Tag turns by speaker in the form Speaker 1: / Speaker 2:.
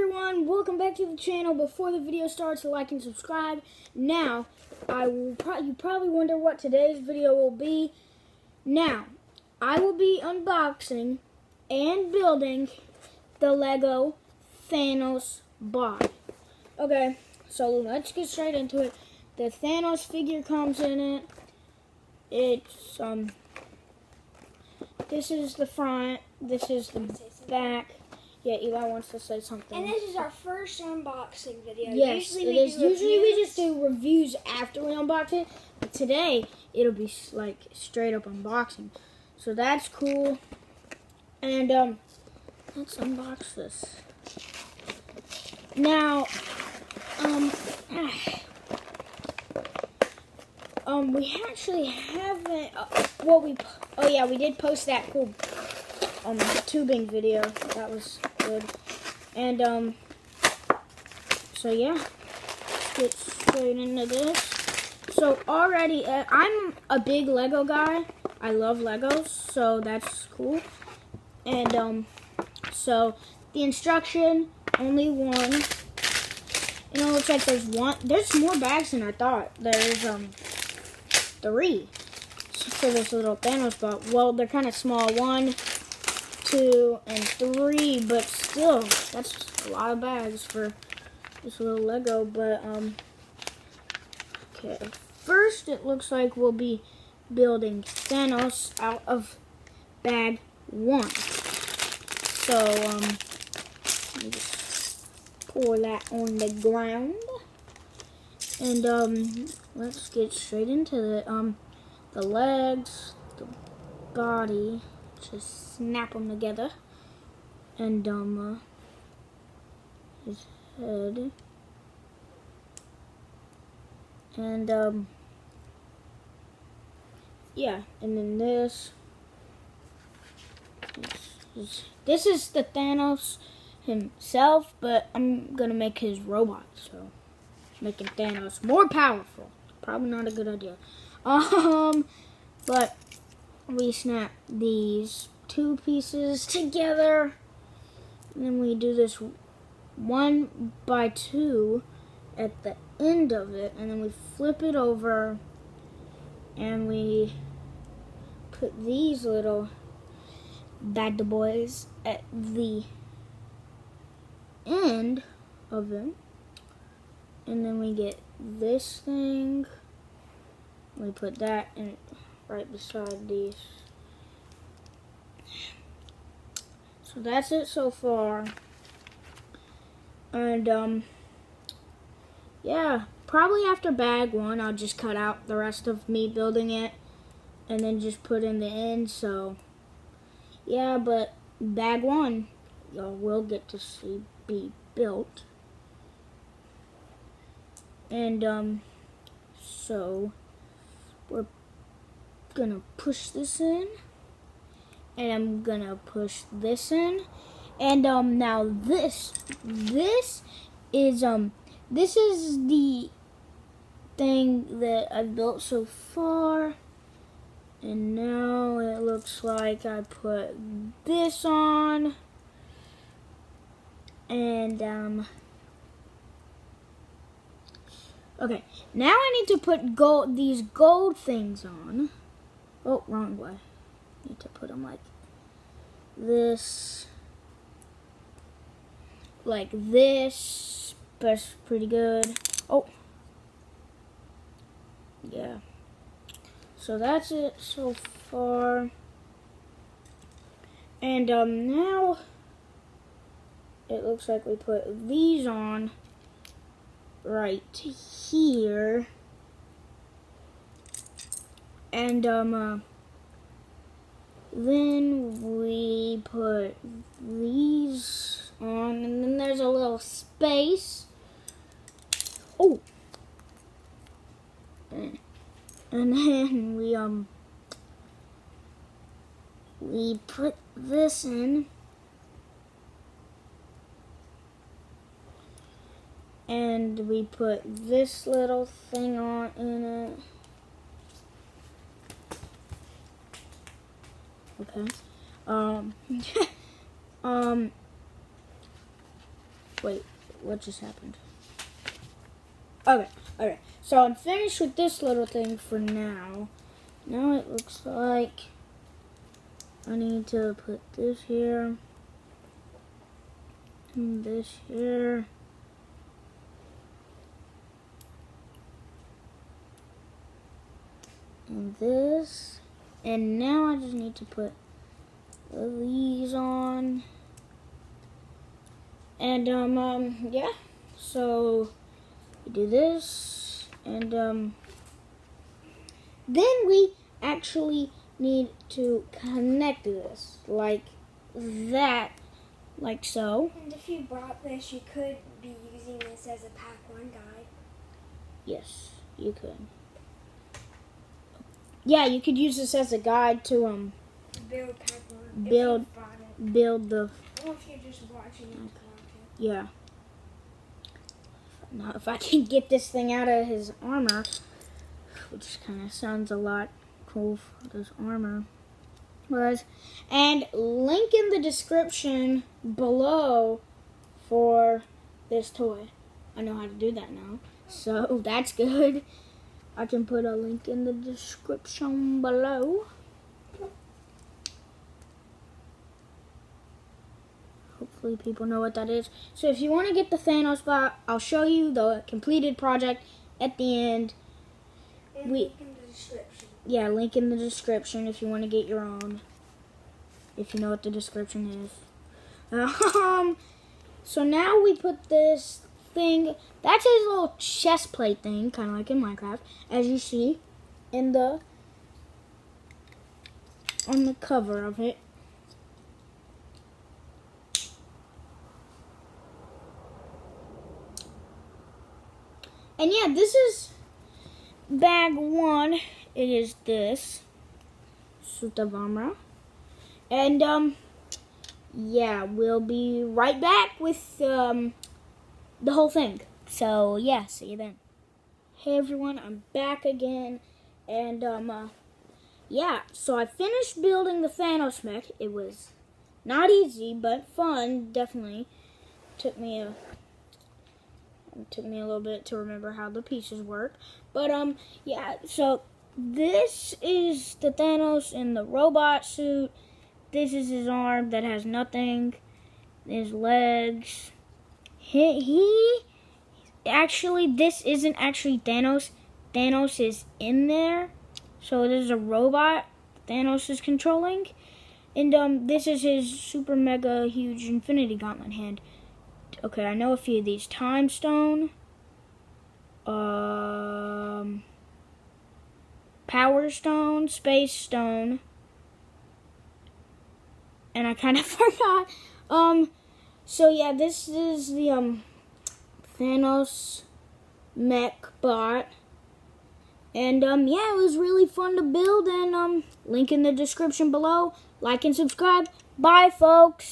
Speaker 1: everyone, welcome back to the channel. Before the video starts, like and subscribe. Now, you probably wonder what today's video will be. Now, I will be unboxing and building the Lego Thanos bot. Okay, so let's get straight into it. The Thanos figure comes in it. It's this is the front, this is the back. Yeah, Eli wants to say something.
Speaker 2: And this is our first unboxing video.
Speaker 1: Yes, it is. Usually we just do reviews after we unbox it. But today, it'll be like straight up unboxing. So that's cool. And let's unbox this. Now, we actually haven't. We did post that cool tubing video. That was good. And so yeah, let's get straight into this. So already, I'm a big Lego guy. I love Legos, so that's cool. And so the instruction, only one. You know, it looks like there's more bags than I thought. There's 3 for this little Thanos bot. Well, they're kind of small. 1, 2, and 3, but still, that's a lot of bags for this little Lego. But okay, first it looks like we'll be building Thanos out of bag 1. So let me just pour that on the ground, and let's get straight into the legs, the body. Just snap them together, and his head, and yeah, and then this is the Thanos himself, but I'm gonna make his robot, so making Thanos more powerful. Probably not a good idea. But we snap these 2 pieces together, and then we do this 1 by 2 at the end of it, and then we flip it over, and we put these little bad boys at the end of them, and then we get this thing. We put that in right beside these. So that's it so far. And yeah, probably after bag 1 I'll just cut out the rest of me building it and then just put in the end. So yeah, but bag 1 y'all will get to see be built. And so we're gonna push this in, and I'm gonna push this in, and now this is the thing that I've built so far, and now it looks like I put this on, and okay, now I need to put these gold things on. Oh, wrong way. Need to put them like this. Like this. That's pretty good. Oh. Yeah. So that's it so far. And now it looks like we put these on right here, and then we put these on, and then there's a little space. Oh, and then we put this in. And we put this little thing on in it. Okay. Wait, what just happened? Okay. So I'm finished with this little thing for now. Now it looks like I need to put this here. And this here. And this. And now I just need to put these on. And yeah. So we do this, and then we actually need to connect this like that, like so.
Speaker 2: And if you brought this, you could be using this as a pack 1 guide.
Speaker 1: Yes, you could. Yeah, you could use this as a guide to
Speaker 2: Build pack 1.
Speaker 1: build the.
Speaker 2: I don't know if you're just watching it.
Speaker 1: Yeah. Now, if I can get this thing out of his armor, which kind of sounds a lot cool for his armor. And link in the description below for this toy. I know how to do that now, so that's good. I can put a link in the description below. Hopefully people know what that is. So if you want to get the Thanos bot, I'll show you the completed project at the end.
Speaker 2: And link in the description.
Speaker 1: Yeah, link in the description if you want to get your own. If you know what the description is. So now we put this thing. That's his little chest plate thing, kind of like in Minecraft, as you see in on the cover of it. And yeah, this is bag 1. It is this suit of armor. And yeah, we'll be right back with the whole thing. So yeah, see you then. Hey everyone, I'm back again. And yeah, so I finished building the Thanos mech. It was not easy, but fun, definitely. Took me a little bit to remember how the pieces work. But yeah, so this is the Thanos in the robot suit. This is his arm that has nothing. His legs. He actually, this isn't actually Thanos. Thanos is in there. So there's a robot Thanos is controlling. And this is his super mega huge infinity gauntlet hand. Okay, I know a few of these. Time Stone. Power Stone. Space Stone. And I kind of forgot. So yeah, this is the Thanos mech bot. And yeah, it was really fun to build, and link in the description below. Like and subscribe. Bye folks.